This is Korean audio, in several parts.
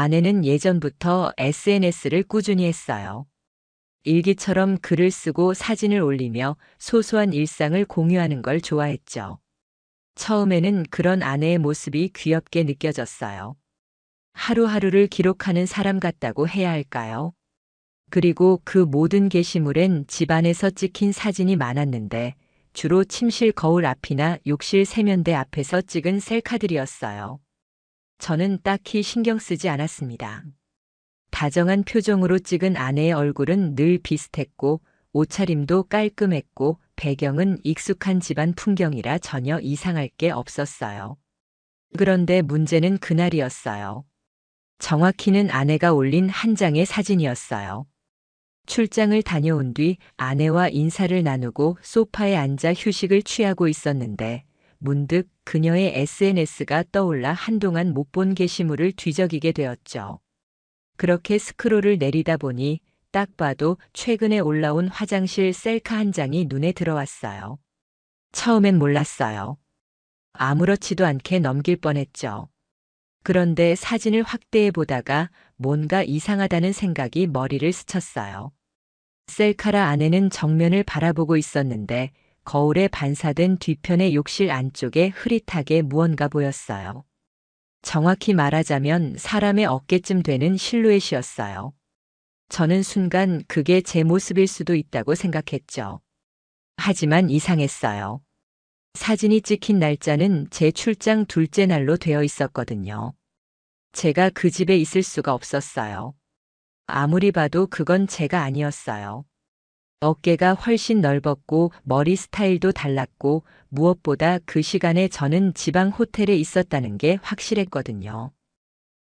아내는 예전부터 SNS를 꾸준히 했어요. 일기처럼 글을 쓰고 사진을 올리며 소소한 일상을 공유하는 걸 좋아했죠. 처음에는 그런 아내의 모습이 귀엽게 느껴졌어요. 하루하루를 기록하는 사람 같다고 해야 할까요? 그리고 그 모든 게시물엔 집안에서 찍힌 사진이 많았는데 주로 침실 거울 앞이나 욕실 세면대 앞에서 찍은 셀카들이었어요. 저는 딱히 신경 쓰지 않았습니다. 다정한 표정으로 찍은 아내의 얼굴은 늘 비슷했고 옷차림도 깔끔했고 배경은 익숙한 집안 풍경이라 전혀 이상할 게 없었어요. 그런데 문제는 그날이었어요. 정확히는 아내가 올린 한 장의 사진이었어요. 출장을 다녀온 뒤 아내와 인사를 나누고 소파에 앉아 휴식을 취하고 있었는데 문득 그녀의 SNS가 떠올라 한동안 못 본 게시물을 뒤적이게 되었죠. 그렇게 스크롤을 내리다 보니 딱 봐도 최근에 올라온 화장실 셀카 한 장이 눈에 들어왔어요. 처음엔 몰랐어요. 아무렇지도 않게 넘길 뻔했죠. 그런데 사진을 확대해 보다가 뭔가 이상하다는 생각이 머리를 스쳤어요. 셀카라 아내는 정면을 바라보고 있었는데 거울에 반사된 뒤편의 욕실 안쪽에 흐릿하게 무언가 보였어요. 정확히 말하자면 사람의 어깨쯤 되는 실루엣이었어요. 저는 순간 그게 제 모습일 수도 있다고 생각했죠. 하지만 이상했어요. 사진이 찍힌 날짜는 제 출장 둘째 날로 되어 있었거든요. 제가 그 집에 있을 수가 없었어요. 아무리 봐도 그건 제가 아니었어요. 어깨가 훨씬 넓었고 머리 스타일도 달랐고 무엇보다 그 시간에 저는 지방 호텔에 있었다는 게 확실했거든요.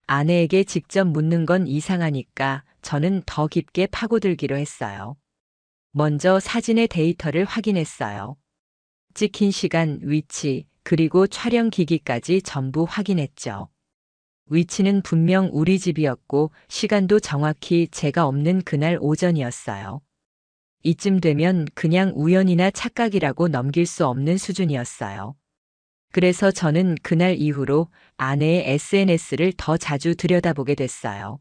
아내에게 직접 묻는 건 이상하니까 저는 더 깊게 파고들기로 했어요. 먼저 사진의 데이터를 확인했어요. 찍힌 시간, 위치, 그리고 촬영 기기까지 전부 확인했죠. 위치는 분명 우리 집이었고 시간도 정확히 제가 없는 그날 오전이었어요. 이쯤 되면 그냥 우연이나 착각이라고 넘길 수 없는 수준이었어요. 그래서 저는 그날 이후로 아내의 SNS를 더 자주 들여다보게 됐어요.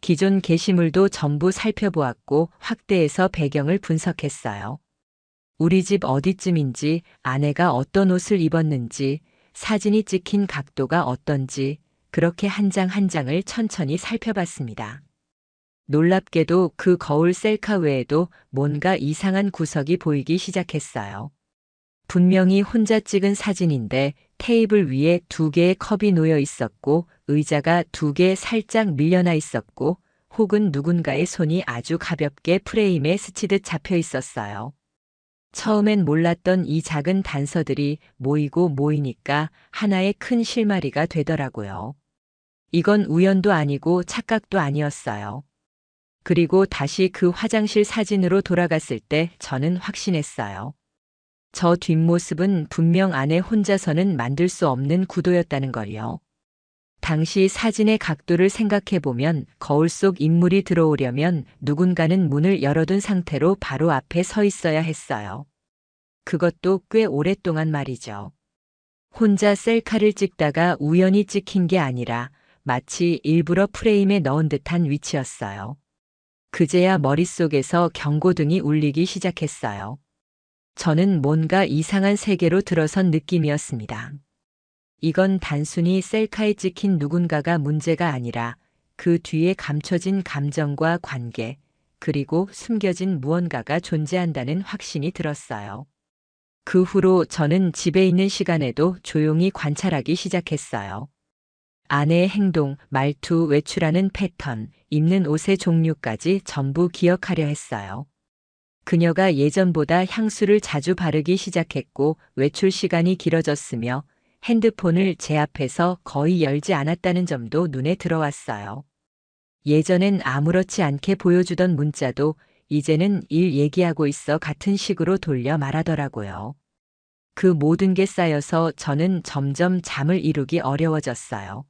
기존 게시물도 전부 살펴보았고 확대해서 배경을 분석했어요. 우리 집 어디쯤인지, 아내가 어떤 옷을 입었는지, 사진이 찍힌 각도가 어떤지, 그렇게 한 장 한 장을 천천히 살펴봤습니다. 놀랍게도 그 거울 셀카 외에도 뭔가 이상한 구석이 보이기 시작했어요. 분명히 혼자 찍은 사진인데 테이블 위에 2개의 컵이 놓여 있었고 의자가 2개 살짝 밀려나 있었고 혹은 누군가의 손이 아주 가볍게 프레임에 스치듯 잡혀 있었어요. 처음엔 몰랐던 이 작은 단서들이 모이고 모이니까 하나의 큰 실마리가 되더라고요. 이건 우연도 아니고 착각도 아니었어요. 그리고 다시 그 화장실 사진으로 돌아갔을 때 저는 확신했어요. 저 뒷모습은 분명 아내 혼자서는 만들 수 없는 구도였다는 걸요. 당시 사진의 각도를 생각해보면 거울 속 인물이 들어오려면 누군가는 문을 열어둔 상태로 바로 앞에 서 있어야 했어요. 그것도 꽤 오랫동안 말이죠. 혼자 셀카를 찍다가 우연히 찍힌 게 아니라 마치 일부러 프레임에 넣은 듯한 위치였어요. 그제야 머릿속에서 경고등이 울리기 시작했어요. 저는 뭔가 이상한 세계로 들어선 느낌이었습니다. 이건 단순히 셀카에 찍힌 누군가가 문제가 아니라 그 뒤에 감춰진 감정과 관계, 그리고 숨겨진 무언가가 존재한다는 확신이 들었어요. 그 후로 저는 집에 있는 시간에도 조용히 관찰하기 시작했어요. 아내의 행동, 말투, 외출하는 패턴, 입는 옷의 종류까지 전부 기억하려 했어요. 그녀가 예전보다 향수를 자주 바르기 시작했고 외출 시간이 길어졌으며 핸드폰을 제 앞에서 거의 열지 않았다는 점도 눈에 들어왔어요. 예전엔 아무렇지 않게 보여주던 문자도 이제는 일 얘기하고 있어 같은 식으로 돌려 말하더라고요. 그 모든 게 쌓여서 저는 점점 잠을 이루기 어려워졌어요.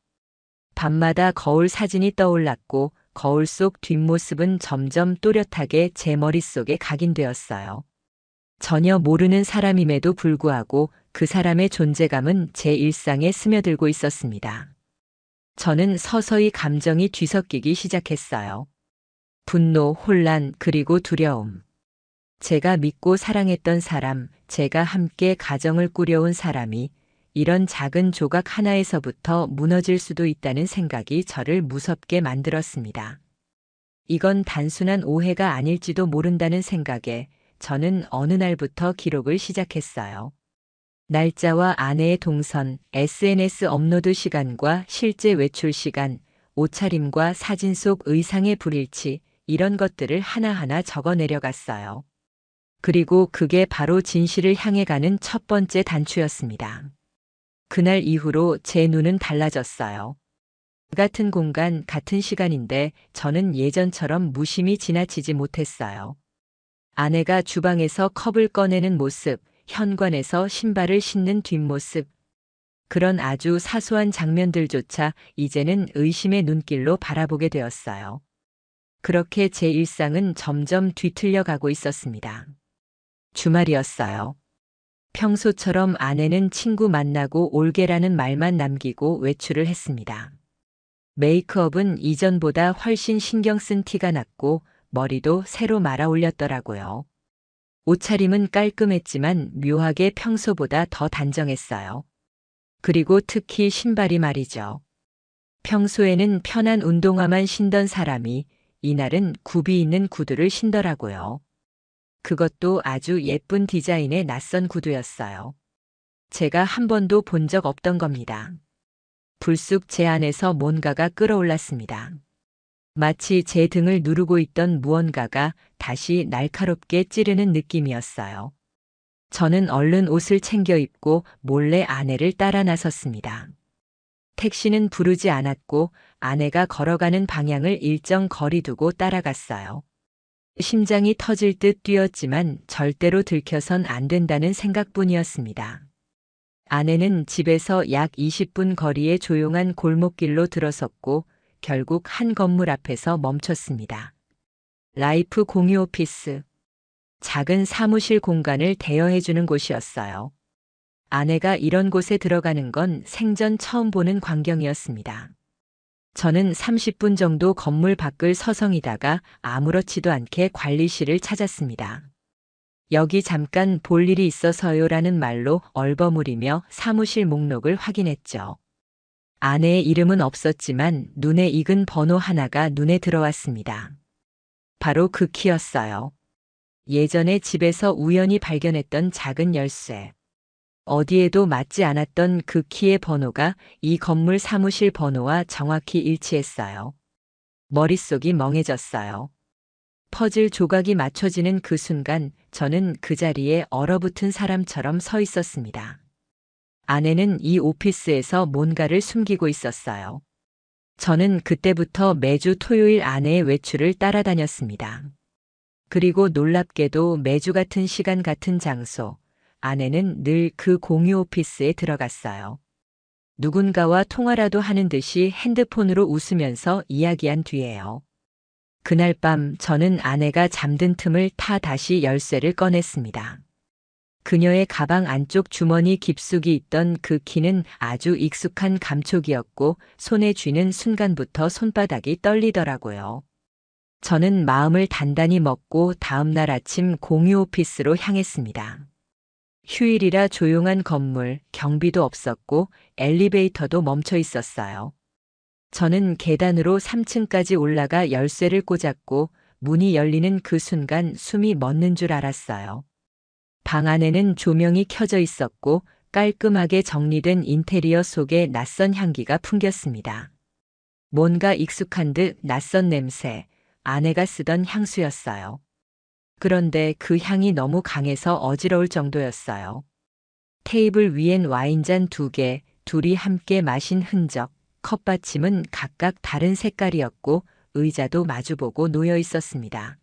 밤마다 거울 사진이 떠올랐고 거울 속 뒷모습은 점점 또렷하게 제 머릿속에 각인되었어요. 전혀 모르는 사람임에도 불구하고 그 사람의 존재감은 제 일상에 스며들고 있었습니다. 저는 서서히 감정이 뒤섞이기 시작했어요. 분노, 혼란, 그리고 두려움. 제가 믿고 사랑했던 사람, 제가 함께 가정을 꾸려온 사람이 이런 작은 조각 하나에서부터 무너질 수도 있다는 생각이 저를 무섭게 만들었습니다. 이건 단순한 오해가 아닐지도 모른다는 생각에 저는 어느 날부터 기록을 시작했어요. 날짜와 아내의 동선, SNS 업로드 시간과 실제 외출 시간, 옷차림과 사진 속 의상의 불일치, 이런 것들을 하나하나 적어 내려갔어요. 그리고 그게 바로 진실을 향해 가는 첫 번째 단추였습니다. 그날 이후로 제 눈은 달라졌어요. 같은 공간, 같은 시간인데 저는 예전처럼 무심히 지나치지 못했어요. 아내가 주방에서 컵을 꺼내는 모습, 현관에서 신발을 신는 뒷모습, 그런 아주 사소한 장면들조차 이제는 의심의 눈길로 바라보게 되었어요. 그렇게 제 일상은 점점 뒤틀려 가고 있었습니다. 주말이었어요. 평소처럼 아내는 친구 만나고 올게라는 말만 남기고 외출을 했습니다. 메이크업은 이전보다 훨씬 신경 쓴 티가 났고 머리도 새로 말아 올렸더라고요. 옷차림은 깔끔했지만 묘하게 평소보다 더 단정했어요. 그리고 특히 신발이 말이죠. 평소에는 편한 운동화만 신던 사람이 이날은 굽이 있는 구두를 신더라고요. 그것도 아주 예쁜 디자인의 낯선 구두였어요. 제가 한 번도 본 적 없던 겁니다. 불쑥 제 안에서 뭔가가 끌어올랐습니다. 마치 제 등을 누르고 있던 무언가가 다시 날카롭게 찌르는 느낌이었어요. 저는 얼른 옷을 챙겨 입고 몰래 아내를 따라 나섰습니다. 택시는 부르지 않았고 아내가 걸어가는 방향을 일정 거리 두고 따라갔어요. 심장이 터질 듯 뛰었지만 절대로 들켜선 안 된다는 생각뿐이었습니다. 아내는 집에서 약 20분 거리의 조용한 골목길로 들어섰고 결국 한 건물 앞에서 멈췄습니다. 라이프 공유 오피스. 작은 사무실 공간을 대여해주는 곳이었어요. 아내가 이런 곳에 들어가는 건 생전 처음 보는 광경이었습니다. 저는 30분 정도 건물 밖을 서성이다가 아무렇지도 않게 관리실을 찾았습니다. 여기 잠깐 볼 일이 있어서요라는 말로 얼버무리며 사무실 목록을 확인했죠. 아내의 이름은 없었지만 눈에 익은 번호 하나가 눈에 들어왔습니다. 바로 그 키였어요. 예전에 집에서 우연히 발견했던 작은 열쇠. 어디에도 맞지 않았던 그 키의 번호가 이 건물 사무실 번호와 정확히 일치했어요. 머릿속이 멍해졌어요. 퍼즐 조각이 맞춰지는 그 순간 저는 그 자리에 얼어붙은 사람처럼 서 있었습니다. 아내는 이 오피스에서 뭔가를 숨기고 있었어요. 저는 그때부터 매주 토요일 아내의 외출을 따라다녔습니다. 그리고 놀랍게도 매주 같은 시간 같은 장소, 아내는 늘 그 공유 오피스에 들어갔어요. 누군가와 통화라도 하는 듯이 핸드폰으로 웃으면서 이야기한 뒤에요. 그날 밤 저는 아내가 잠든 틈을 타 다시 열쇠를 꺼냈습니다. 그녀의 가방 안쪽 주머니 깊숙이 있던 그 키는 아주 익숙한 감촉이었고 손에 쥐는 순간부터 손바닥이 떨리더라고요. 저는 마음을 단단히 먹고 다음 날 아침 공유 오피스로 향했습니다. 휴일이라 조용한 건물, 경비도 없었고 엘리베이터도 멈춰 있었어요. 저는 계단으로 3층까지 올라가 열쇠를 꽂았고 문이 열리는 그 순간 숨이 멎는 줄 알았어요. 방 안에는 조명이 켜져 있었고 깔끔하게 정리된 인테리어 속에 낯선 향기가 풍겼습니다. 뭔가 익숙한 듯 낯선 냄새, 아내가 쓰던 향수였어요. 그런데 그 향이 너무 강해서 어지러울 정도였어요. 테이블 위엔 와인잔 2개, 둘이 함께 마신 흔적, 컵받침은 각각 다른 색깔이었고 의자도 마주보고 놓여 있었습니다.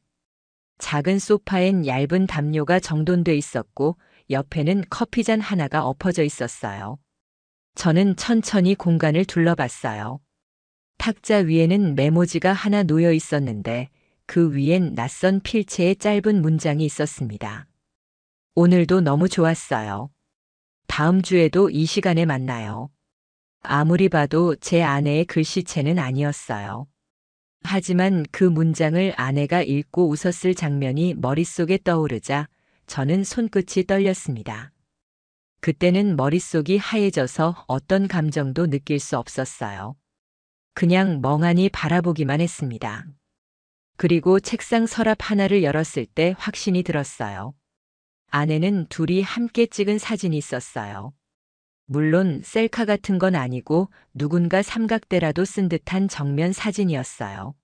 작은 소파엔 얇은 담요가 정돈돼 있었고 옆에는 커피잔 하나가 엎어져 있었어요. 저는 천천히 공간을 둘러봤어요. 탁자 위에는 메모지가 하나 놓여 있었는데 그 위엔 낯선 필체의 짧은 문장이 있었습니다. 오늘도 너무 좋았어요. 다음 주에도 이 시간에 만나요. 아무리 봐도 제 아내의 글씨체는 아니었어요. 하지만 그 문장을 아내가 읽고 웃었을 장면이 머릿속에 떠오르자 저는 손끝이 떨렸습니다. 그때는 머릿속이 하얘져서 어떤 감정도 느낄 수 없었어요. 그냥 멍하니 바라보기만 했습니다. 그리고 책상 서랍 하나를 열었을 때 확신이 들었어요. 안에는 둘이 함께 찍은 사진이 있었어요. 물론 셀카 같은 건 아니고 누군가 삼각대라도 쓴 듯한 정면 사진이었어요.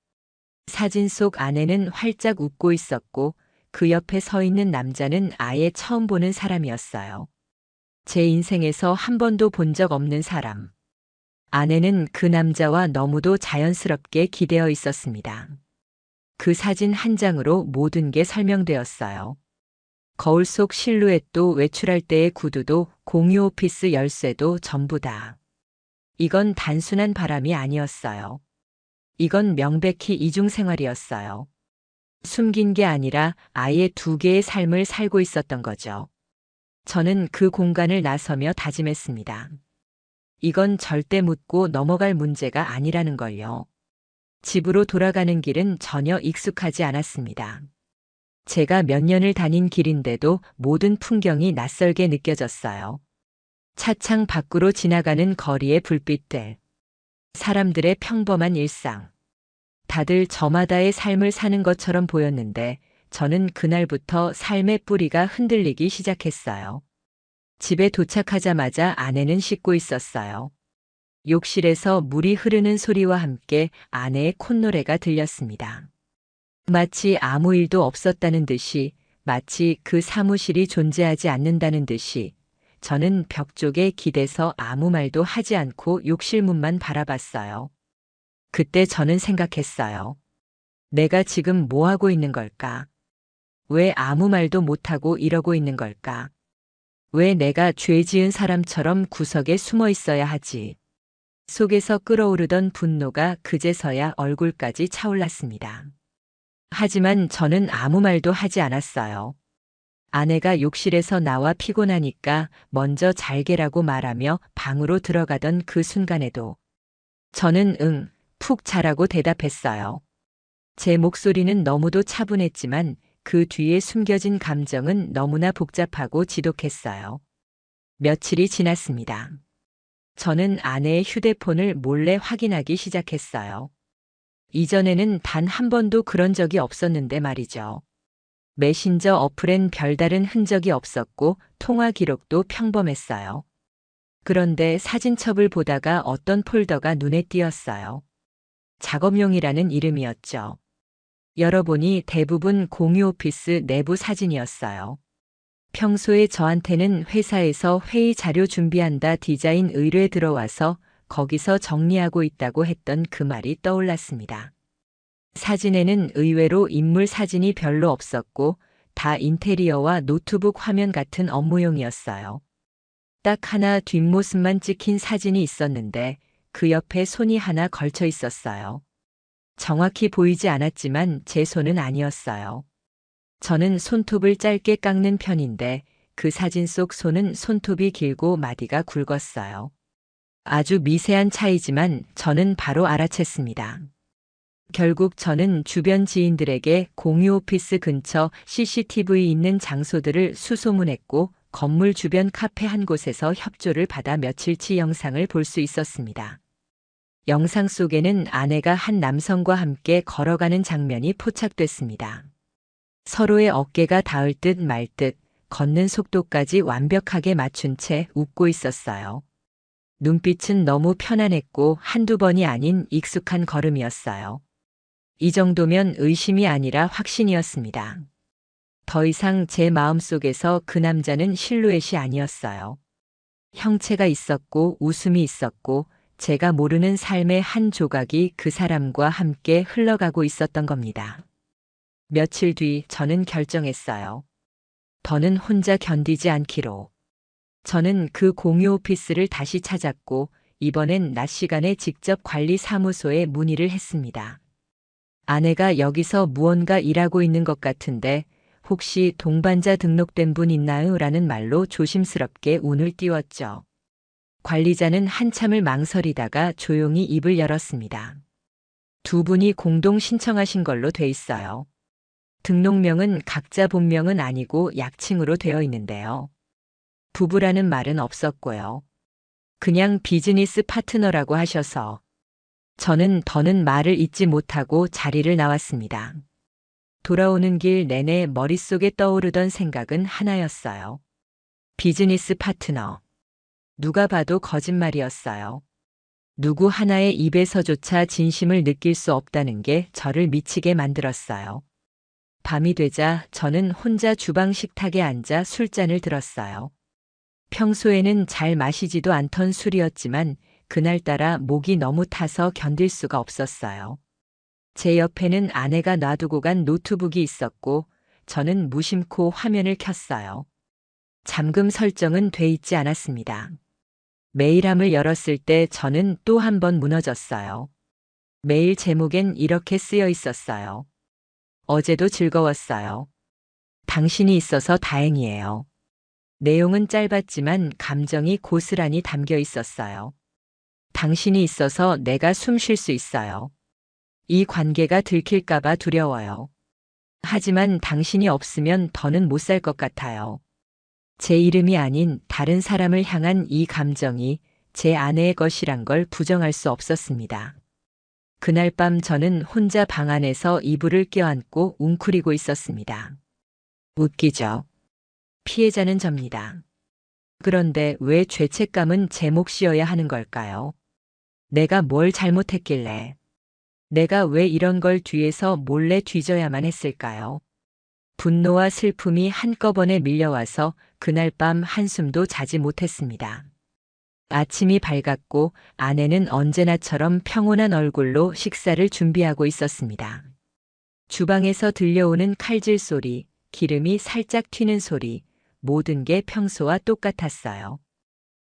사진 속 아내는 활짝 웃고 있었고 그 옆에 서 있는 남자는 아예 처음 보는 사람이었어요. 제 인생에서 한 번도 본 적 없는 사람. 아내는 그 남자와 너무도 자연스럽게 기대어 있었습니다. 그 사진 한 장으로 모든 게 설명되었어요. 거울 속 실루엣도 외출할 때의 구두도 공유 오피스 열쇠도 전부 다. 이건 단순한 바람이 아니었어요. 이건 명백히 이중생활이었어요. 숨긴 게 아니라 아예 두 개의 삶을 살고 있었던 거죠. 저는 그 공간을 나서며 다짐했습니다. 이건 절대 묻고 넘어갈 문제가 아니라는 걸요. 집으로 돌아가는 길은 전혀 익숙하지 않았습니다. 제가 몇 년을 다닌 길인데도 모든 풍경이 낯설게 느껴졌어요. 차창 밖으로 지나가는 거리의 불빛들, 사람들의 평범한 일상. 다들 저마다의 삶을 사는 것처럼 보였는데 저는 그날부터 삶의 뿌리가 흔들리기 시작했어요. 집에 도착하자마자 아내는 씻고 있었어요. 욕실에서 물이 흐르는 소리와 함께 아내의 콧노래가 들렸습니다. 마치 아무 일도 없었다는 듯이, 마치 그 사무실이 존재하지 않는다는 듯이 저는 벽 쪽에 기대서 아무 말도 하지 않고 욕실 문만 바라봤어요. 그때 저는 생각했어요. 내가 지금 뭐 하고 있는 걸까? 왜 아무 말도 못하고 이러고 있는 걸까? 왜 내가 죄 지은 사람처럼 구석에 숨어 있어야 하지? 속에서 끓어오르던 분노가 그제서야 얼굴까지 차올랐습니다. 하지만 저는 아무 말도 하지 않았어요. 아내가 욕실에서 나와 피곤하니까 먼저 잘게라고 말하며 방으로 들어가던 그 순간에도 저는 응, 푹 자라고 대답했어요. 제 목소리는 너무도 차분했지만 그 뒤에 숨겨진 감정은 너무나 복잡하고 지독했어요. 며칠이 지났습니다. 저는 아내의 휴대폰을 몰래 확인하기 시작했어요. 이전에는 단 한 번도 그런 적이 없었는데 말이죠. 메신저 어플엔 별다른 흔적이 없었고 통화 기록도 평범했어요. 그런데 사진첩을 보다가 어떤 폴더가 눈에 띄었어요. 작업용이라는 이름이었죠. 열어보니 대부분 공유 오피스 내부 사진이었어요. 평소에 저한테는 회사에서 회의 자료 준비한다 디자인 의뢰 들어와서 거기서 정리하고 있다고 했던 그 말이 떠올랐습니다. 사진에는 의외로 인물 사진이 별로 없었고 다 인테리어와 노트북 화면 같은 업무용이었어요. 딱 하나 뒷모습만 찍힌 사진이 있었는데 그 옆에 손이 하나 걸쳐 있었어요. 정확히 보이지 않았지만 제 손은 아니었어요. 저는 손톱을 짧게 깎는 편인데 그 사진 속 손은 손톱이 길고 마디가 굵었어요. 아주 미세한 차이지만 저는 바로 알아챘습니다. 결국 저는 주변 지인들에게 공유 오피스 근처 CCTV 있는 장소들을 수소문했고 건물 주변 카페 한 곳에서 협조를 받아 며칠치 영상을 볼 수 있었습니다. 영상 속에는 아내가 한 남성과 함께 걸어가는 장면이 포착됐습니다. 서로의 어깨가 닿을 듯 말 듯 걷는 속도까지 완벽하게 맞춘 채 웃고 있었어요. 눈빛은 너무 편안했고 한두 번이 아닌 익숙한 걸음이었어요. 이 정도면 의심이 아니라 확신이었습니다. 더 이상 제 마음속에서 그 남자는 실루엣이 아니었어요. 형체가 있었고 웃음이 있었고 제가 모르는 삶의 한 조각이 그 사람과 함께 흘러가고 있었던 겁니다. 며칠 뒤 저는 결정했어요. 더는 혼자 견디지 않기로. 저는 그 공유 오피스를 다시 찾았고 이번엔 낮 시간에 직접 관리 사무소에 문의를 했습니다. 아내가 여기서 무언가 일하고 있는 것 같은데 혹시 동반자 등록된 분 있나요? 라는 말로 조심스럽게 운을 띄웠죠. 관리자는 한참을 망설이다가 조용히 입을 열었습니다. 두 분이 공동 신청하신 걸로 돼 있어요. 등록명은 각자 본명은 아니고 약칭으로 되어 있는데요. 부부라는 말은 없었고요. 그냥 비즈니스 파트너라고 하셔서 저는 더는 말을 잇지 못하고 자리를 나왔습니다. 돌아오는 길 내내 머릿속에 떠오르던 생각은 하나였어요. 비즈니스 파트너. 누가 봐도 거짓말이었어요. 누구 하나의 입에서조차 진심을 느낄 수 없다는 게 저를 미치게 만들었어요. 밤이 되자 저는 혼자 주방 식탁에 앉아 술잔을 들었어요. 평소에는 잘 마시지도 않던 술이었지만 그날따라 목이 너무 타서 견딜 수가 없었어요. 제 옆에는 아내가 놔두고 간 노트북이 있었고 저는 무심코 화면을 켰어요. 잠금 설정은 돼 있지 않았습니다. 메일함을 열었을 때 저는 또 한 번 무너졌어요. 메일 제목엔 이렇게 쓰여 있었어요. 어제도 즐거웠어요. 당신이 있어서 다행이에요. 내용은 짧았지만 감정이 고스란히 담겨 있었어요. 당신이 있어서 내가 숨 쉴 수 있어요. 이 관계가 들킬까봐 두려워요. 하지만 당신이 없으면 더는 못 살 것 같아요. 제 이름이 아닌 다른 사람을 향한 이 감정이 제 아내의 것이란 걸 부정할 수 없었습니다. 그날 밤 저는 혼자 방 안에서 이불을 껴안고 웅크리고 있었습니다. 웃기죠. 피해자는 접니다. 그런데 왜 죄책감은 제 몫이어야 하는 걸까요? 내가 뭘 잘못했길래? 내가 왜 이런 걸 뒤에서 몰래 뒤져야만 했을까요? 분노와 슬픔이 한꺼번에 밀려와서 그날 밤 한숨도 자지 못했습니다. 아침이 밝았고 아내는 언제나처럼 평온한 얼굴로 식사를 준비하고 있었습니다. 주방에서 들려오는 칼질 소리, 기름이 살짝 튀는 소리, 모든 게 평소와 똑같았어요.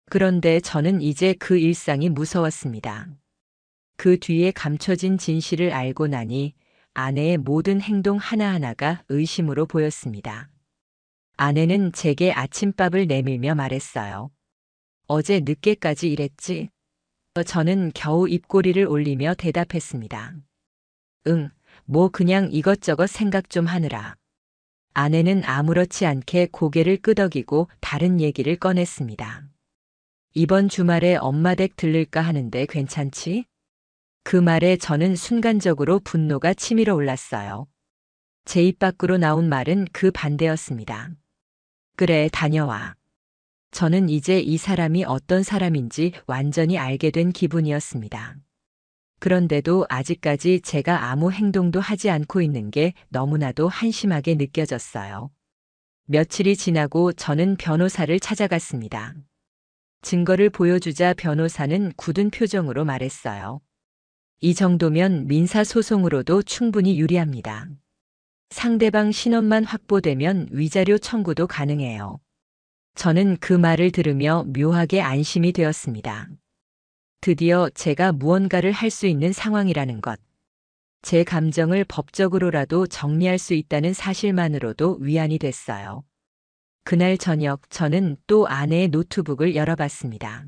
그런데 저는 이제 그 일상이 무서웠습니다. 그 뒤에 감춰진 진실을 알고 나니 아내의 모든 행동 하나하나가 의심으로 보였습니다. 아내는 제게 아침밥을 내밀며 말했어요. 어제 늦게까지 일했지? 저는 겨우 입꼬리를 올리며 대답했습니다. 응, 뭐 그냥 이것저것 생각 좀 하느라. 아내는 아무렇지 않게 고개를 끄덕이고 다른 얘기를 꺼냈습니다. 이번 주말에 엄마 댁 들를까 하는데 괜찮지? 그 말에 저는 순간적으로 분노가 치밀어 올랐어요. 제 입 밖으로 나온 말은 그 반대였습니다. 그래, 다녀와. 저는 이제 이 사람이 어떤 사람인지 완전히 알게 된 기분이었습니다. 그런데도 아직까지 제가 아무 행동도 하지 않고 있는 게 너무나도 한심하게 느껴졌어요. 며칠이 지나고 저는 변호사를 찾아갔습니다. 증거를 보여주자 변호사는 굳은 표정으로 말했어요. 이 정도면 민사소송으로도 충분히 유리합니다. 상대방 신원만 확보되면 위자료 청구도 가능해요. 저는 그 말을 들으며 묘하게 안심이 되었습니다. 드디어 제가 무언가를 할 수 있는 상황이라는 것. 제 감정을 법적으로라도 정리할 수 있다는 사실만으로도 위안이 됐어요. 그날 저녁 저는 또 아내의 노트북을 열어봤습니다.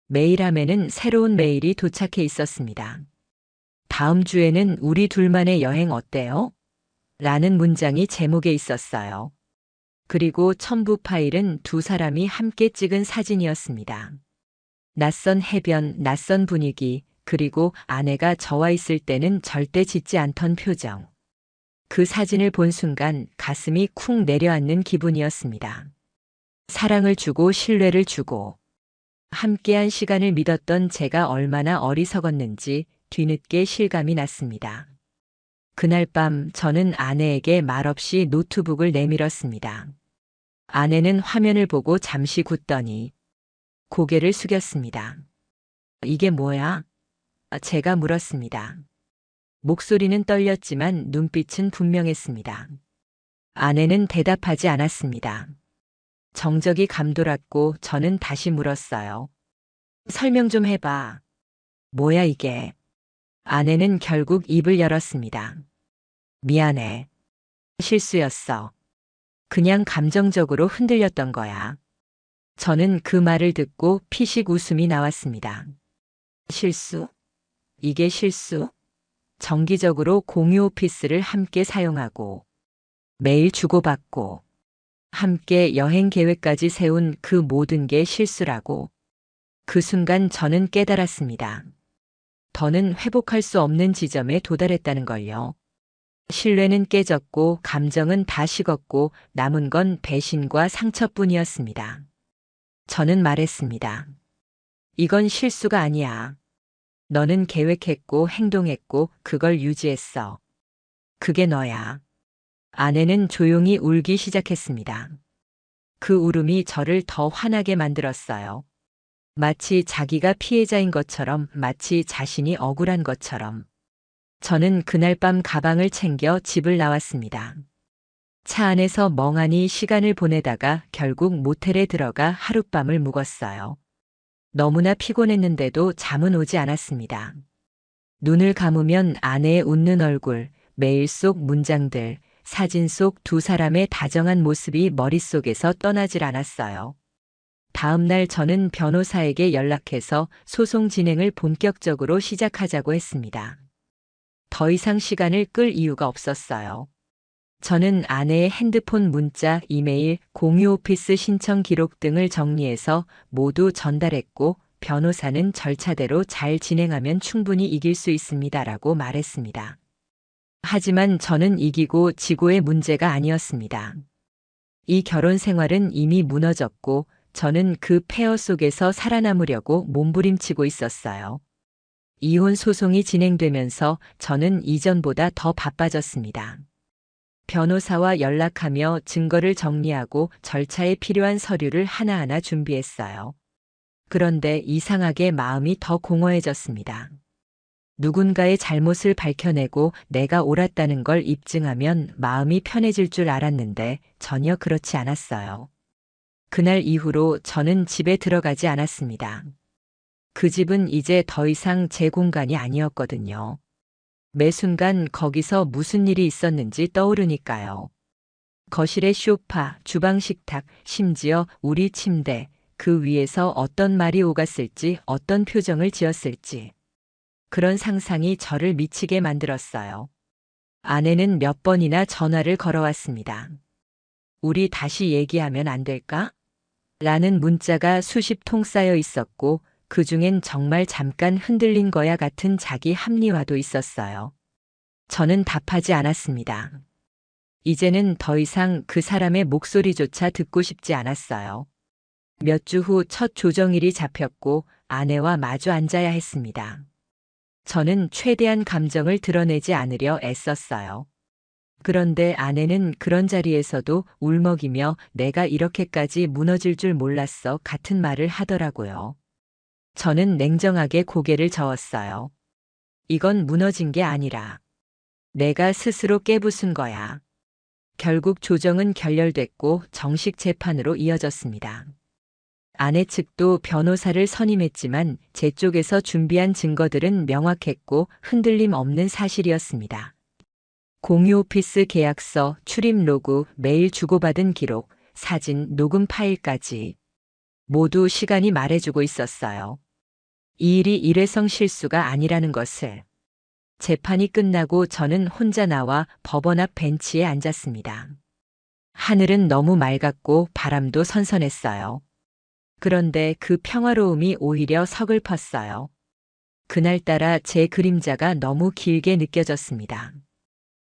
메일함에는 새로운 메일이 도착해 있었습니다. 다음 주에는 우리 둘만의 여행 어때요? 라는 문장이 제목에 있었어요. 그리고 첨부 파일은 두 사람이 함께 찍은 사진이었습니다. 낯선 해변, 낯선 분위기, 그리고 아내가 저와 있을 때는 절대 짓지 않던 표정. 그 사진을 본 순간 가슴이 쿵 내려앉는 기분이었습니다. 사랑을 주고 신뢰를 주고 함께한 시간을 믿었던 제가 얼마나 어리석었는지 뒤늦게 실감이 났습니다. 그날 밤 저는 아내에게 말없이 노트북을 내밀었습니다. 아내는 화면을 보고 잠시 굳더니 고개를 숙였습니다. 이게 뭐야? 제가 물었습니다. 목소리는 떨렸지만 눈빛은 분명했습니다. 아내는 대답하지 않았습니다. 정적이 감돌았고 저는 다시 물었어요. 설명 좀 해봐. 뭐야 이게? 아내는 결국 입을 열었습니다. 미안해. 실수였어. 그냥 감정적으로 흔들렸던 거야. 저는 그 말을 듣고 피식 웃음이 나왔습니다. 실수? 이게 실수? 정기적으로 공유 오피스를 함께 사용하고 매일 주고받고 함께 여행 계획까지 세운 그 모든 게 실수라고. 그 순간 저는 깨달았습니다. 더는 회복할 수 없는 지점에 도달했다는 걸요. 신뢰는 깨졌고 감정은 다 식었고 남은 건 배신과 상처뿐이었습니다. 저는 말했습니다. 이건 실수가 아니야. 너는 계획했고 행동했고 그걸 유지했어. 그게 너야. 아내는 조용히 울기 시작했습니다. 그 울음이 저를 더 화나게 만들었어요. 마치 자기가 피해자인 것처럼, 마치 자신이 억울한 것처럼. 저는 그날 밤 가방을 챙겨 집을 나왔습니다. 차 안에서 멍하니 시간을 보내다가 결국 모텔에 들어가 하룻밤을 묵었어요. 너무나 피곤했는데도 잠은 오지 않았습니다. 눈을 감으면 아내의 웃는 얼굴, 메일 속 문장들, 사진 속 두 사람의 다정한 모습이 머릿속에서 떠나질 않았어요. 다음 날 저는 변호사에게 연락해서 소송 진행을 본격적으로 시작하자고 했습니다. 더 이상 시간을 끌 이유가 없었어요. 저는 아내의 핸드폰 문자, 이메일, 공유 오피스 신청 기록 등을 정리해서 모두 전달했고 변호사는 절차대로 잘 진행하면 충분히 이길 수 있습니다라고 말했습니다. 하지만 저는 이기고 지고의 문제가 아니었습니다. 이 결혼 생활은 이미 무너졌고 저는 그 폐허 속에서 살아남으려고 몸부림치고 있었어요. 이혼 소송이 진행되면서 저는 이전보다 더 바빠졌습니다. 변호사와 연락하며 증거를 정리하고 절차에 필요한 서류를 하나하나 준비했어요. 그런데 이상하게 마음이 더 공허해졌습니다. 누군가의 잘못을 밝혀내고 내가 옳았다는 걸 입증하면 마음이 편해질 줄 알았는데 전혀 그렇지 않았어요. 그날 이후로 저는 집에 들어가지 않았습니다. 그 집은 이제 더 이상 제 공간이 아니었거든요. 매 순간 거기서 무슨 일이 있었는지 떠오르니까요. 거실의 소파, 주방 식탁, 심지어 우리 침대, 그 위에서 어떤 말이 오갔을지, 어떤 표정을 지었을지. 그런 상상이 저를 미치게 만들었어요. 아내는 몇 번이나 전화를 걸어왔습니다. 우리 다시 얘기하면 안 될까? 라는 문자가 수십 통 쌓여 있었고 그 중엔 정말 잠깐 흔들린 거야 같은 자기 합리화도 있었어요. 저는 답하지 않았습니다. 이제는 더 이상 그 사람의 목소리조차 듣고 싶지 않았어요. 몇 주 후 첫 조정일이 잡혔고 아내와 마주 앉아야 했습니다. 저는 최대한 감정을 드러내지 않으려 애썼어요. 그런데 아내는 그런 자리에서도 울먹이며 내가 이렇게까지 무너질 줄 몰랐어 같은 말을 하더라고요. 저는 냉정하게 고개를 저었어요. 이건 무너진 게 아니라 내가 스스로 깨부순 거야. 결국 조정은 결렬됐고 정식 재판으로 이어졌습니다. 아내 측도 변호사를 선임했지만 제 쪽에서 준비한 증거들은 명확했고 흔들림 없는 사실이었습니다. 공유 오피스 계약서, 출입 로그, 메일 주고받은 기록, 사진, 녹음 파일까지 모두 시간이 말해주고 있었어요. 이 일이 일회성 실수가 아니라는 것을. 재판이 끝나고 저는 혼자 나와 법원 앞 벤치에 앉았습니다. 하늘은 너무 맑았고 바람도 선선했어요. 그런데 그 평화로움이 오히려 서글펐어요. 그날따라 제 그림자가 너무 길게 느껴졌습니다.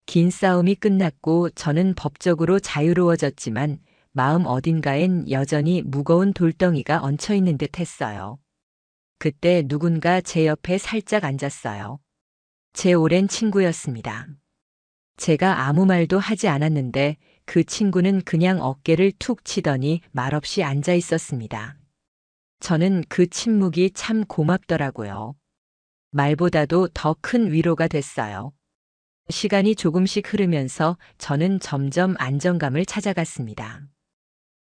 긴 싸움이 끝났고 저는 법적으로 자유로워졌지만 마음 어딘가엔 여전히 무거운 돌덩이가 얹혀 있는 듯 했어요. 그때 누군가 제 옆에 살짝 앉았어요. 제 오랜 친구였습니다. 제가 아무 말도 하지 않았는데 그 친구는 그냥 어깨를 툭 치더니 말없이 앉아 있었습니다. 저는 그 침묵이 참 고맙더라고요. 말보다도 더 큰 위로가 됐어요. 시간이 조금씩 흐르면서 저는 점점 안정감을 찾아갔습니다.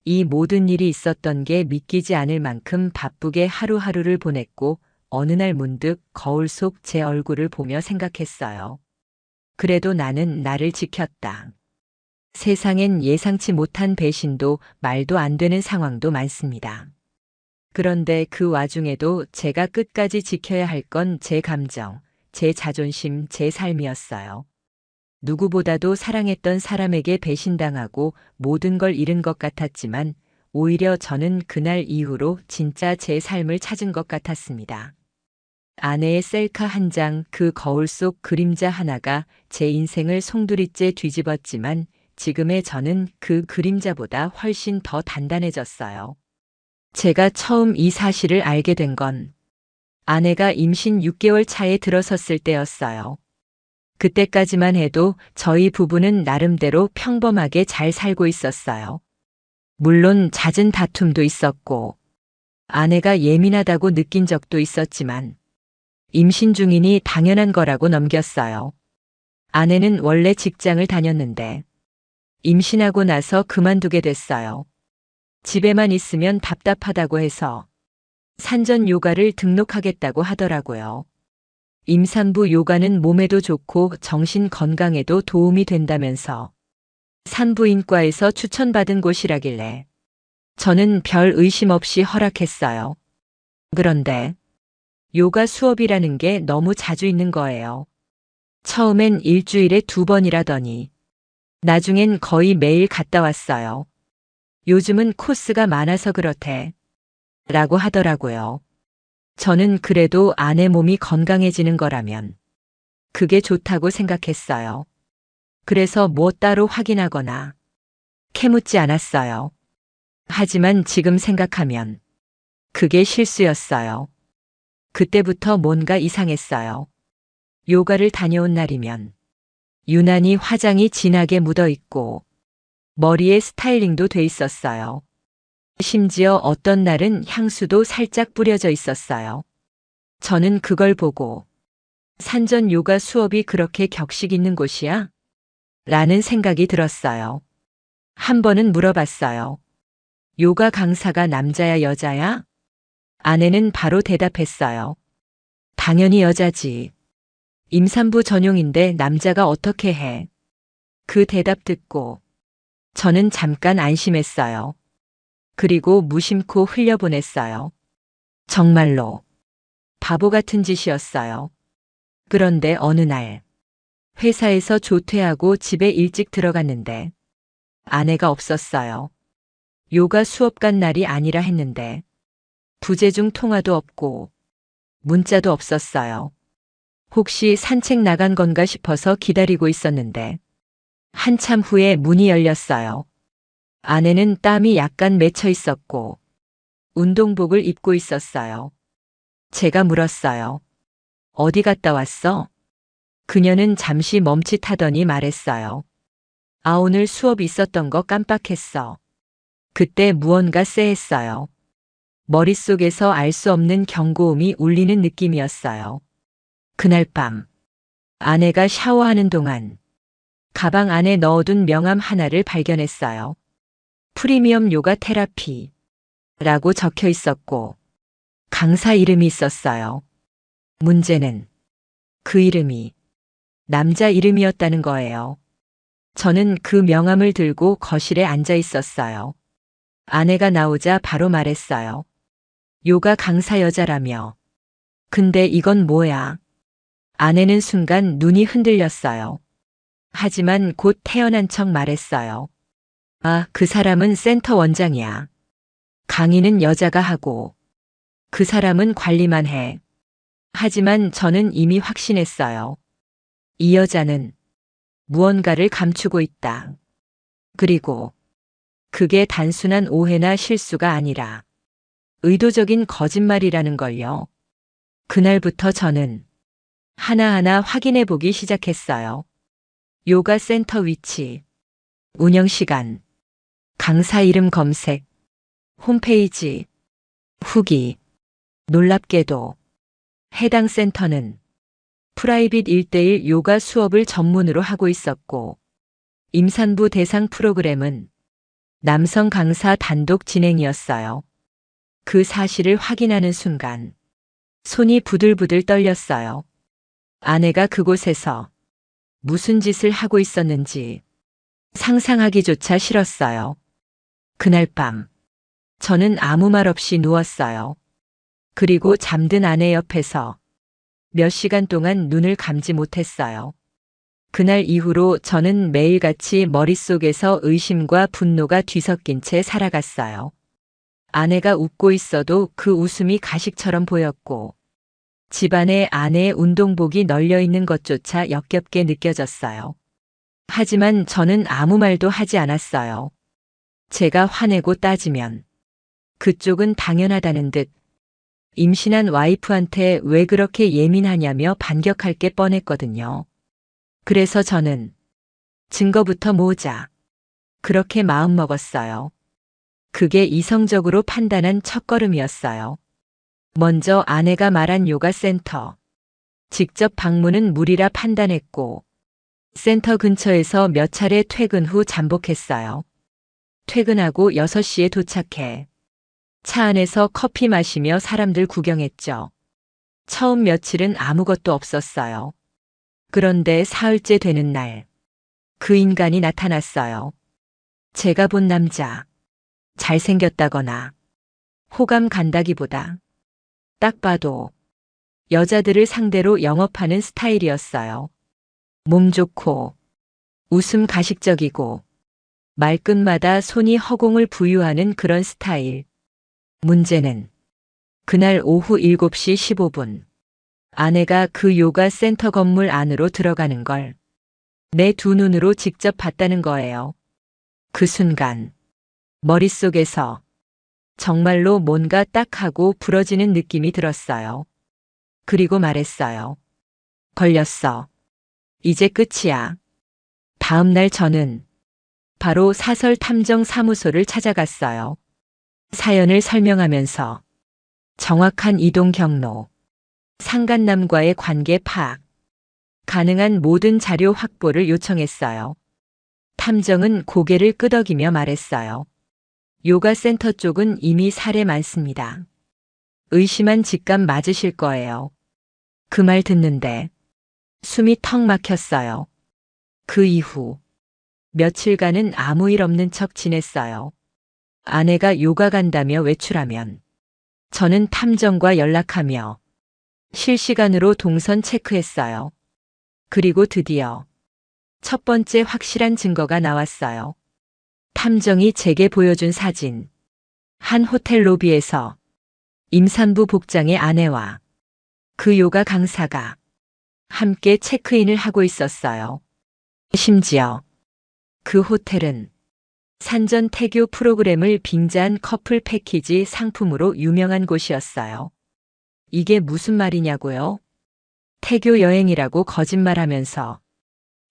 이 모든 일이 있었던 게 믿기지 않을 만큼 바쁘게 하루하루를 보냈고 어느 날 문득 거울 속 제 얼굴을 보며 생각했어요. 그래도 나는 나를 지켰다. 세상엔 예상치 못한 배신도 말도 안 되는 상황도 많습니다. 그런데 그 와중에도 제가 끝까지 지켜야 할 건 제 감정, 제 자존심, 제 삶이었어요. 누구보다도 사랑했던 사람에게 배신당하고 모든 걸 잃은 것 같았지만 오히려 저는 그날 이후로 진짜 제 삶을 찾은 것 같았습니다. 아내의 셀카 한 장, 그 거울 속 그림자 하나가 제 인생을 송두리째 뒤집었지만 지금의 저는 그 그림자보다 훨씬 더 단단해졌어요. 제가 처음 이 사실을 알게 된 건 아내가 임신 6개월 차에 들어섰을 때였어요. 그때까지만 해도 저희 부부는 나름대로 평범하게 잘 살고 있었어요. 물론 잦은 다툼도 있었고 아내가 예민하다고 느낀 적도 있었지만 임신 중이니 당연한 거라고 넘겼어요. 아내는 원래 직장을 다녔는데 임신하고 나서 그만두게 됐어요. 집에만 있으면 답답하다고 해서 산전 요가를 등록하겠다고 하더라고요. 임산부 요가는 몸에도 좋고 정신 건강에도 도움이 된다면서 산부인과에서 추천받은 곳이라길래 저는 별 의심 없이 허락했어요. 그런데 요가 수업이라는 게 너무 자주 있는 거예요. 처음엔 일주일에 2번이라더니 나중엔 거의 매일 갔다 왔어요. 요즘은 코스가 많아서 그렇대. 라고 하더라고요. 저는 그래도 아내 몸이 건강해지는 거라면 그게 좋다고 생각했어요. 그래서 뭐 따로 확인하거나 캐묻지 않았어요. 하지만 지금 생각하면 그게 실수였어요. 그때부터 뭔가 이상했어요. 요가를 다녀온 날이면 유난히 화장이 진하게 묻어 있고 머리에 스타일링도 돼 있었어요. 심지어 어떤 날은 향수도 살짝 뿌려져 있었어요. 저는 그걸 보고 산전 요가 수업이 그렇게 격식 있는 곳이야? 라는 생각이 들었어요. 한 번은 물어봤어요. 요가 강사가 남자야 여자야? 아내는 바로 대답했어요. 당연히 여자지. 임산부 전용인데 남자가 어떻게 해? 그 대답 듣고 저는 잠깐 안심했어요. 그리고 무심코 흘려보냈어요. 정말로 바보 같은 짓이었어요. 그런데 어느 날 회사에서 조퇴하고 집에 일찍 들어갔는데 아내가 없었어요. 요가 수업 간 날이 아니라 했는데 부재중 통화도 없고 문자도 없었어요. 혹시 산책 나간 건가 싶어서 기다리고 있었는데 한참 후에 문이 열렸어요. 아내는 땀이 약간 맺혀 있었고 운동복을 입고 있었어요. 제가 물었어요. 어디 갔다 왔어? 그녀는 잠시 멈칫하더니 말했어요. 아, 오늘 수업 있었던 거 깜빡했어. 그때 무언가 쎄했어요. 머릿속에서 알 수 없는 경고음이 울리는 느낌이었어요. 그날 밤 아내가 샤워하는 동안 가방 안에 넣어둔 명함 하나를 발견했어요. 프리미엄 요가 테라피 라고 적혀 있었고 강사 이름이 있었어요. 문제는 그 이름이 남자 이름이었다는 거예요. 저는 그 명함을 들고 거실에 앉아 있었어요. 아내가 나오자 바로 말했어요. 요가 강사 여자라며. 근데 이건 뭐야? 아내는 순간 눈이 흔들렸어요. 하지만 곧 태어난 척 말했어요. 아, 그 사람은 센터 원장이야. 강의는 여자가 하고 그 사람은 관리만 해. 하지만 저는 이미 확신했어요. 이 여자는 무언가를 감추고 있다. 그리고 그게 단순한 오해나 실수가 아니라 의도적인 거짓말이라는 걸요. 그날부터 저는 하나하나 확인해 보기 시작했어요. 요가 센터 위치, 운영 시간, 강사 이름 검색, 홈페이지, 후기. 놀랍게도 해당 센터는 프라이빗 1:1 요가 수업을 전문으로 하고 있었고 임산부 대상 프로그램은 남성 강사 단독 진행이었어요. 그 사실을 확인하는 순간 손이 부들부들 떨렸어요. 아내가 그곳에서 무슨 짓을 하고 있었는지 상상하기조차 싫었어요. 그날 밤, 저는 아무 말 없이 누웠어요. 그리고 잠든 아내 옆에서 몇 시간 동안 눈을 감지 못했어요. 그날 이후로 저는 매일같이 머릿속에서 의심과 분노가 뒤섞인 채 살아갔어요. 아내가 웃고 있어도 그 웃음이 가식처럼 보였고, 집안에 아내의 운동복이 널려 있는 것조차 역겹게 느껴졌어요. 하지만 저는 아무 말도 하지 않았어요. 제가 화내고 따지면 그쪽은 당연하다는 듯 임신한 와이프한테 왜 그렇게 예민하냐며 반격할 게 뻔했거든요. 그래서 저는 증거부터 모으자. 그렇게 마음먹었어요. 그게 이성적으로 판단한 첫걸음이었어요. 먼저 아내가 말한 요가 센터. 직접 방문은 무리라 판단했고, 센터 근처에서 몇 차례 퇴근 후 잠복했어요. 퇴근하고 6시에 도착해 차 안에서 커피 마시며 사람들 구경했죠. 처음 며칠은 아무것도 없었어요. 그런데 사흘째 되는 날, 그 인간이 나타났어요. 제가 본 남자, 잘생겼다거나 호감 간다기보다 딱 봐도 여자들을 상대로 영업하는 스타일이었어요. 몸 좋고 웃음 가식적이고 말끝마다 손이 허공을 부유하는 그런 스타일. 문제는 그날 오후 7시 15분 아내가 그 요가 센터 건물 안으로 들어가는 걸 내 두 눈으로 직접 봤다는 거예요. 그 순간 머릿속에서 정말로 뭔가 딱하고 부러지는 느낌이 들었어요. 그리고 말했어요. 걸렸어. 이제 끝이야. 다음 날 저는 바로 사설 탐정 사무소를 찾아갔어요. 사연을 설명하면서 정확한 이동 경로, 상간남과의 관계 파악, 가능한 모든 자료 확보를 요청했어요. 탐정은 고개를 끄덕이며 말했어요. 요가 센터 쪽은 이미 사례 많습니다. 의심한 직감 맞으실 거예요. 그 말 듣는데 숨이 턱 막혔어요. 그 이후 며칠간은 아무 일 없는 척 지냈어요. 아내가 요가 간다며 외출하면 저는 탐정과 연락하며 실시간으로 동선 체크했어요. 그리고 드디어 첫 번째 확실한 증거가 나왔어요. 탐정이 제게 보여준 사진. 한 호텔 로비에서 임산부 복장의 아내와 그 요가 강사가 함께 체크인을 하고 있었어요. 심지어 그 호텔은 산전 태교 프로그램을 빙자한 커플 패키지 상품으로 유명한 곳이었어요. 이게 무슨 말이냐고요? 태교 여행이라고 거짓말하면서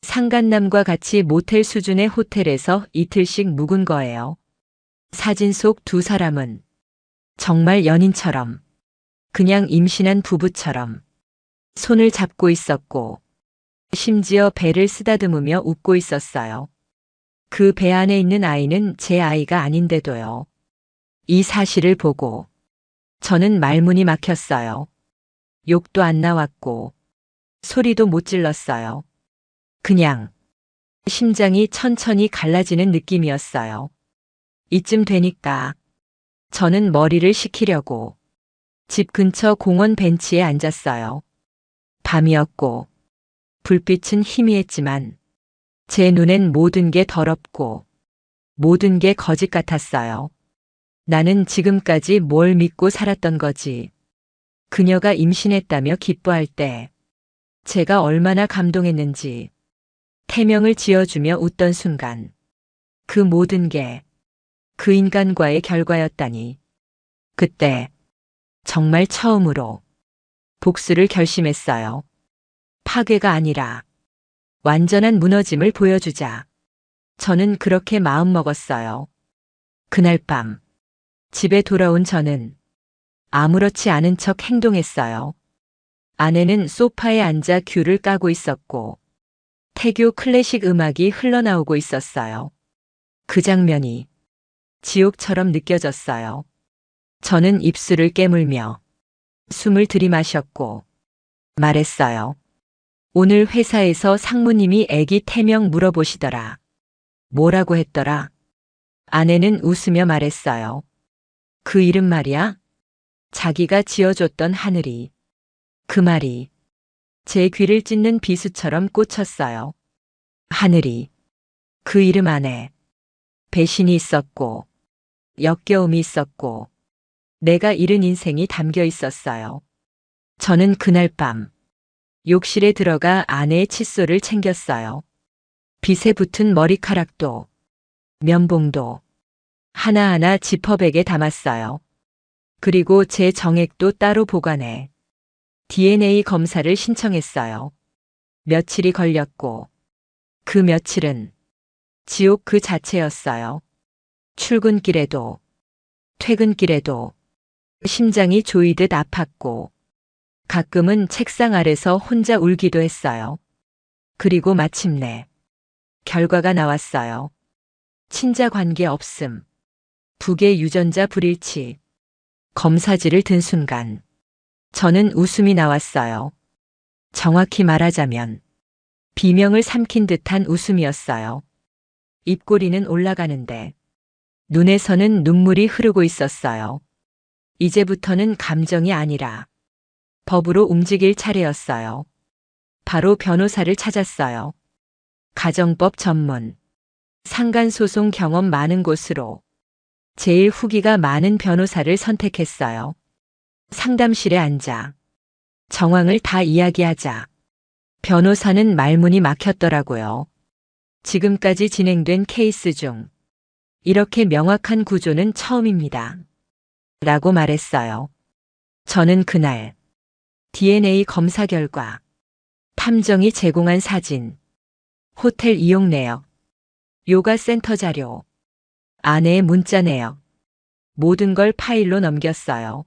상간남과 같이 모텔 수준의 호텔에서 이틀씩 묵은 거예요. 사진 속 두 사람은 정말 연인처럼, 그냥 임신한 부부처럼 손을 잡고 있었고, 심지어 배를 쓰다듬으며 웃고 있었어요. 그 배 안에 있는 아이는 제 아이가 아닌데도요. 이 사실을 보고 저는 말문이 막혔어요. 욕도 안 나왔고 소리도 못 질렀어요. 그냥 심장이 천천히 갈라지는 느낌이었어요. 이쯤 되니까 저는 머리를 식히려고 집 근처 공원 벤치에 앉았어요. 밤이었고 불빛은 희미했지만 제 눈엔 모든 게 더럽고 모든 게 거짓 같았어요. 나는 지금까지 뭘 믿고 살았던 거지. 그녀가 임신했다며 기뻐할 때 제가 얼마나 감동했는지, 태명을 지어주며 웃던 순간 그 모든 게 그 인간과의 결과였다니. 그때 정말 처음으로 복수를 결심했어요. 파괴가 아니라 완전한 무너짐을 보여주자. 저는 그렇게 마음먹었어요. 그날 밤 집에 돌아온 저는 아무렇지 않은 척 행동했어요. 아내는 소파에 앉아 귤을 까고 있었고 태교 클래식 음악이 흘러나오고 있었어요. 그 장면이 지옥처럼 느껴졌어요. 저는 입술을 깨물며 숨을 들이마셨고 말했어요. 오늘 회사에서 상무님이 애기 태명 물어보시더라. 뭐라고 했더라? 아내는 웃으며 말했어요. 그 이름 말이야? 자기가 지어줬던 하늘이. 그 말이 제 귀를 찢는 비수처럼 꽂혔어요. 하늘이. 그 이름 안에 배신이 있었고, 역겨움이 있었고, 내가 잃은 인생이 담겨 있었어요. 저는 그날 밤 욕실에 들어가 아내의 칫솔을 챙겼어요. 빗에 붙은 머리카락도, 면봉도 하나하나 지퍼백에 담았어요. 그리고 제 정액도 따로 보관해 DNA 검사를 신청했어요. 며칠이 걸렸고, 그 며칠은 지옥 그 자체였어요. 출근길에도, 퇴근길에도 심장이 조이듯 아팠고, 가끔은 책상 아래서 혼자 울기도 했어요. 그리고 마침내 결과가 나왔어요. 친자 관계 없음, 북의 유전자 불일치. 검사지를 든 순간 저는 웃음이 나왔어요. 정확히 말하자면 비명을 삼킨 듯한 웃음이었어요. 입꼬리는 올라가는데 눈에서는 눈물이 흐르고 있었어요. 이제부터는 감정이 아니라 법으로 움직일 차례였어요. 바로 변호사를 찾았어요. 가정법 전문, 상간소송 경험 많은 곳으로 제일 후기가 많은 변호사를 선택했어요. 상담실에 앉아 정황을 다 이야기하자. 변호사는 말문이 막혔더라고요. 지금까지 진행된 케이스 중 이렇게 명확한 구조는 처음입니다. 라고 말했어요. 저는 그날 DNA 검사 결과, 탐정이 제공한 사진, 호텔 이용 내역, 요가 센터 자료, 아내의 문자 내역, 모든 걸 파일로 넘겼어요.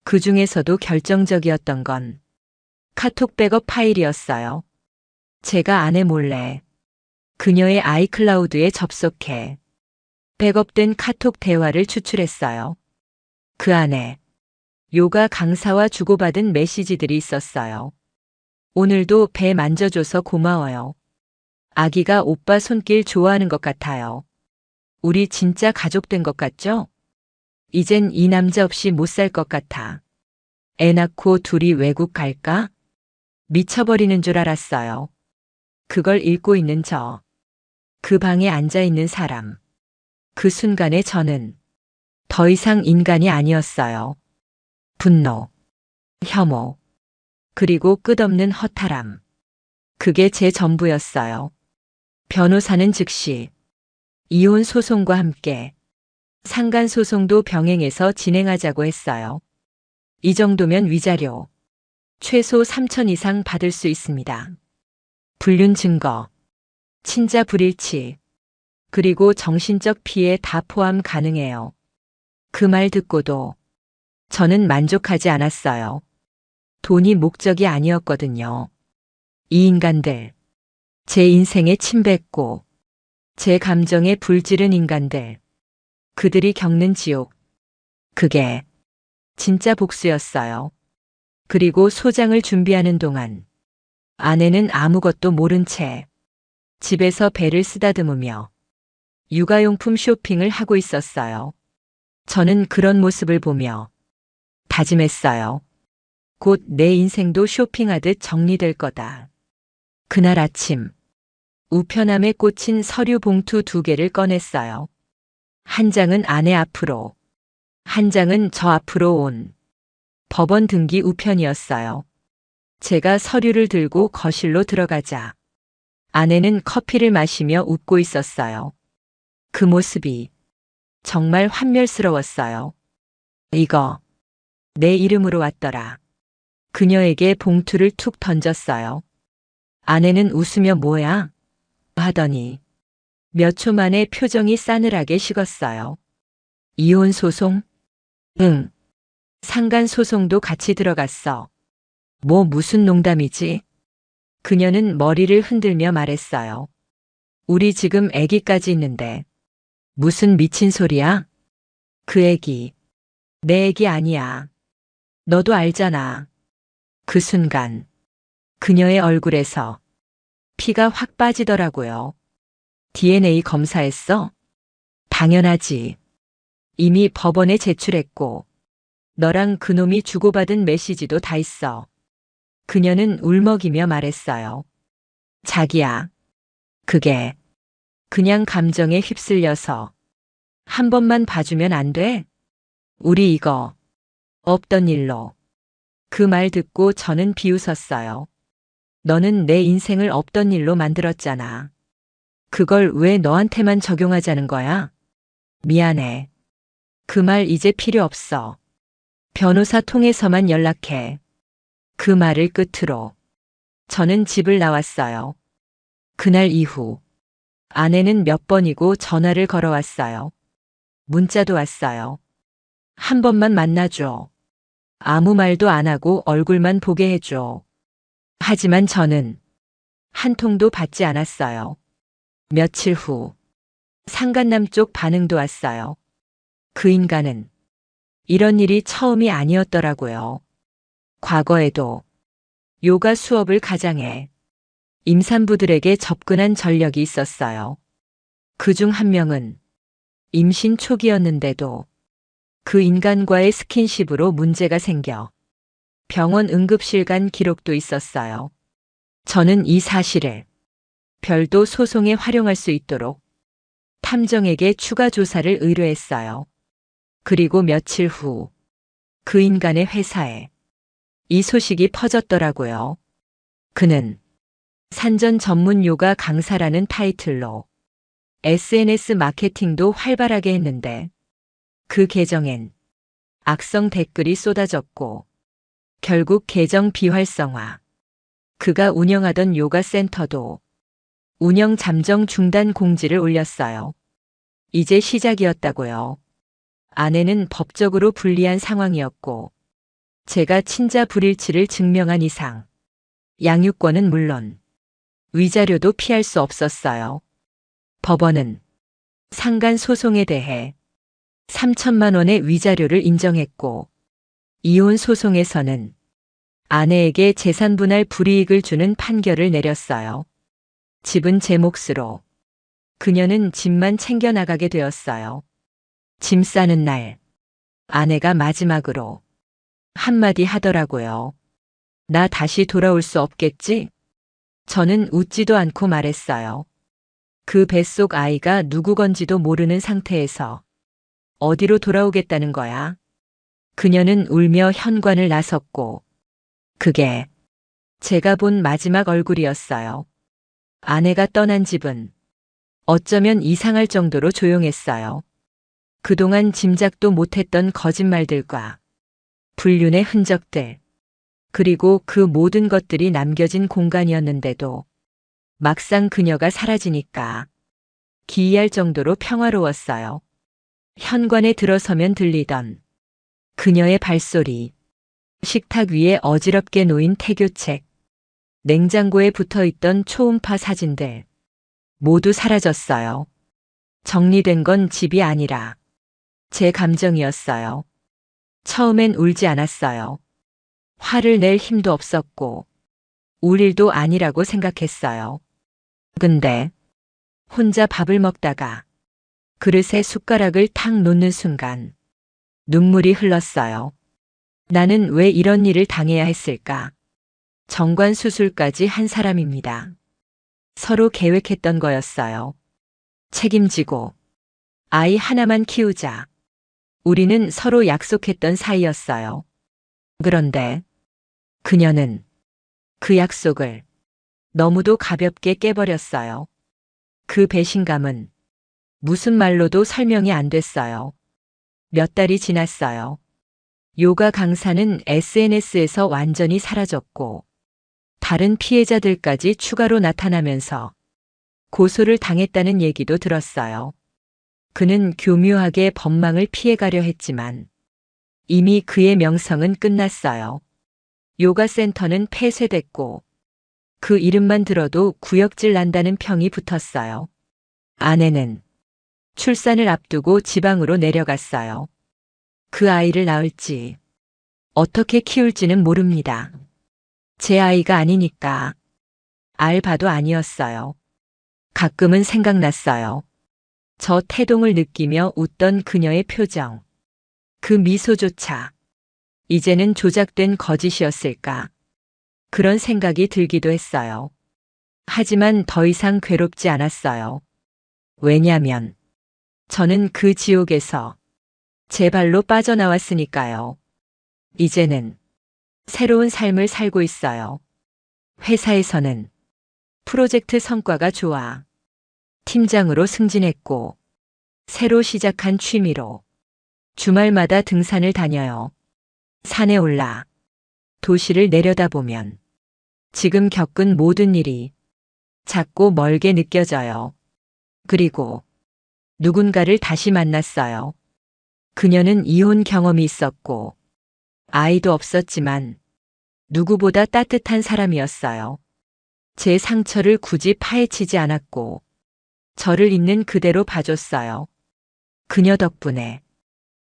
그 중에서도 결정적이었던 건 카톡 백업 파일이었어요. 제가 아내 몰래 그녀의 아이클라우드에 접속해 백업된 카톡 대화를 추출했어요. 그 안에 요가 강사와 주고받은 메시지들이 있었어요. 오늘도 배 만져줘서 고마워요. 아기가 오빠 손길 좋아하는 것 같아요. 우리 진짜 가족 된 것 같죠? 이젠 이 남자 없이 못 살 것 같아. 애 낳고 둘이 외국 갈까? 미쳐버리는 줄 알았어요. 그걸 읽고 있는 저. 그 방에 앉아 있는 사람. 그 순간에 저는 더 이상 인간이 아니었어요. 분노, 혐오, 그리고 끝없는 허탈함. 그게 제 전부였어요. 변호사는 즉시 이혼 소송과 함께 상간 소송도 병행해서 진행하자고 했어요. 이 정도면 위자료 최소 3천 이상 받을 수 있습니다. 불륜 증거, 친자 불일치, 그리고 정신적 피해 다 포함 가능해요. 그 말 듣고도 저는 만족하지 않았어요. 돈이 목적이 아니었거든요. 이 인간들, 제 인생에 침 뱉고 제 감정에 불 지른 인간들, 그들이 겪는 지옥, 그게 진짜 복수였어요. 그리고 소장을 준비하는 동안 아내는 아무것도 모른 채 집에서 배를 쓰다듬으며 육아용품 쇼핑을 하고 있었어요. 저는 그런 모습을 보며 다짐했어요. 곧 내 인생도 쇼핑하듯 정리될 거다. 그날 아침 우편함에 꽂힌 서류 봉투 2개를 꺼냈어요. 한 장은 아내 앞으로, 한 장은 저 앞으로 온 법원 등기 우편이었어요. 제가 서류를 들고 거실로 들어가자 아내는 커피를 마시며 웃고 있었어요. 그 모습이 정말 환멸스러웠어요. 이거 내 이름으로 왔더라. 그녀에게 봉투를 툭 던졌어요. 아내는 웃으며 뭐야? 하더니 몇 초 만에 표정이 싸늘하게 식었어요. 이혼 소송? 응. 상간 소송도 같이 들어갔어. 뭐 무슨 농담이지? 그녀는 머리를 흔들며 말했어요. 우리 지금 아기까지 있는데 무슨 미친 소리야? 그 아기 내 아기 아니야. 너도 알잖아. 그 순간 그녀의 얼굴에서 피가 확 빠지더라고요. DNA 검사했어? 당연하지. 이미 법원에 제출했고, 너랑 그놈이 주고받은 메시지도 다 있어. 그녀는 울먹이며 말했어요. 자기야, 그게 그냥 감정에 휩쓸려서 한 번만 봐주면 안 돼? 우리 이거 없던 일로. 그 말 듣고 저는 비웃었어요. 너는 내 인생을 없던 일로 만들었잖아. 그걸 왜 너한테만 적용하자는 거야? 미안해. 그 말 이제 필요 없어. 변호사 통해서만 연락해. 그 말을 끝으로 저는 집을 나왔어요. 그날 이후 아내는 몇 번이고 전화를 걸어왔어요. 문자도 왔어요. 한 번만 만나줘. 아무 말도 안 하고 얼굴만 보게 해줘. 하지만 저는 한 통도 받지 않았어요. 며칠 후 상간남 쪽 반응도 왔어요. 그 인간은 이런 일이 처음이 아니었더라고요. 과거에도 요가 수업을 가장해 임산부들에게 접근한 전력이 있었어요. 그중 한 명은 임신 초기였는데도 그 인간과의 스킨십으로 문제가 생겨 병원 응급실 간 기록도 있었어요. 저는 이 사실을 별도 소송에 활용할 수 있도록 탐정에게 추가 조사를 의뢰했어요. 그리고 며칠 후 그 인간의 회사에 이 소식이 퍼졌더라고요. 그는 산전 전문 요가 강사라는 타이틀로 SNS 마케팅도 활발하게 했는데 그 계정엔 악성 댓글이 쏟아졌고 결국 계정 비활성화. 그가 운영하던 요가 센터도 운영 잠정 중단 공지를 올렸어요. 이제 시작이었다고요. 아내는 법적으로 불리한 상황이었고 제가 친자 불일치를 증명한 이상 양육권은 물론 위자료도 피할 수 없었어요. 법원은 상간 소송에 대해 3천만 원의 위자료를 인정했고 이혼 소송에서는 아내에게 재산 분할 불이익을 주는 판결을 내렸어요. 집은 제 몫으로 그녀는 집만 챙겨나가게 되었어요. 짐 싸는 날 아내가 마지막으로 한마디 하더라고요. 나 다시 돌아올 수 없겠지? 저는 웃지도 않고 말했어요. 그 뱃속 아이가 누구 건지도 모르는 상태에서 어디로 돌아오겠다는 거야? 그녀는 울며 현관을 나섰고 그게 제가 본 마지막 얼굴이었어요. 아내가 떠난 집은 어쩌면 이상할 정도로 조용했어요. 그동안 짐작도 못했던 거짓말들과 불륜의 흔적들, 그리고 그 모든 것들이 남겨진 공간이었는데도 막상 그녀가 사라지니까 기이할 정도로 평화로웠어요. 현관에 들어서면 들리던 그녀의 발소리, 식탁 위에 어지럽게 놓인 태교책, 냉장고에 붙어있던 초음파 사진들, 모두 사라졌어요. 정리된 건 집이 아니라 제 감정이었어요. 처음엔 울지 않았어요. 화를 낼 힘도 없었고 울 일도 아니라고 생각했어요. 근데 혼자 밥을 먹다가 그릇에 숟가락을 탁 놓는 순간 눈물이 흘렀어요. 나는 왜 이런 일을 당해야 했을까? 정관 수술까지 한 사람입니다. 서로 계획했던 거였어요. 책임지고 아이 하나만 키우자. 우리는 서로 약속했던 사이였어요. 그런데 그녀는 그 약속을 너무도 가볍게 깨버렸어요. 그 배신감은 무슨 말로도 설명이 안 됐어요. 몇 달이 지났어요. 요가 강사는 SNS에서 완전히 사라졌고 다른 피해자들까지 추가로 나타나면서 고소를 당했다는 얘기도 들었어요. 그는 교묘하게 법망을 피해가려 했지만 이미 그의 명성은 끝났어요. 요가 센터는 폐쇄됐고 그 이름만 들어도 구역질 난다는 평이 붙었어요. 아내는 출산을 앞두고 지방으로 내려갔어요. 그 아이를 낳을지 어떻게 키울지는 모릅니다. 제 아이가 아니니까 알 바도 아니었어요. 가끔은 생각났어요. 저 태동을 느끼며 웃던 그녀의 표정. 그 미소조차 이제는 조작된 거짓이었을까? 그런 생각이 들기도 했어요. 하지만 더 이상 괴롭지 않았어요. 왜냐면 저는 그 지옥에서 제 발로 빠져나왔으니까요. 이제는 새로운 삶을 살고 있어요. 회사에서는 프로젝트 성과가 좋아 팀장으로 승진했고 새로 시작한 취미로 주말마다 등산을 다녀요. 산에 올라 도시를 내려다보면 지금 겪은 모든 일이 작고 멀게 느껴져요. 그리고 누군가를 다시 만났어요. 그녀는 이혼 경험이 있었고 아이도 없었지만 누구보다 따뜻한 사람이었어요. 제 상처를 굳이 파헤치지 않았고 저를 있는 그대로 봐줬어요. 그녀 덕분에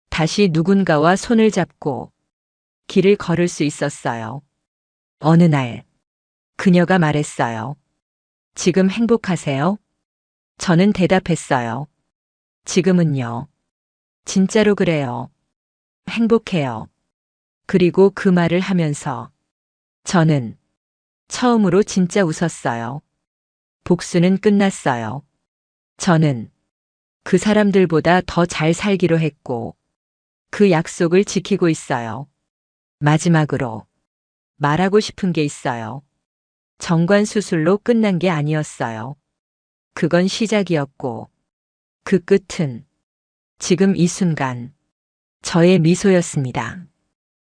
다시 누군가와 손을 잡고 길을 걸을 수 있었어요. 어느 날 그녀가 말했어요. 지금 행복하세요? 저는 대답했어요. 지금은요. 진짜로 그래요. 행복해요. 그리고 그 말을 하면서 저는 처음으로 진짜 웃었어요. 복수는 끝났어요. 저는 그 사람들보다 더 잘 살기로 했고 그 약속을 지키고 있어요. 마지막으로 말하고 싶은 게 있어요. 정관 수술로 끝난 게 아니었어요. 그건 시작이었고 그 끝은 지금 이 순간 저의 미소였습니다.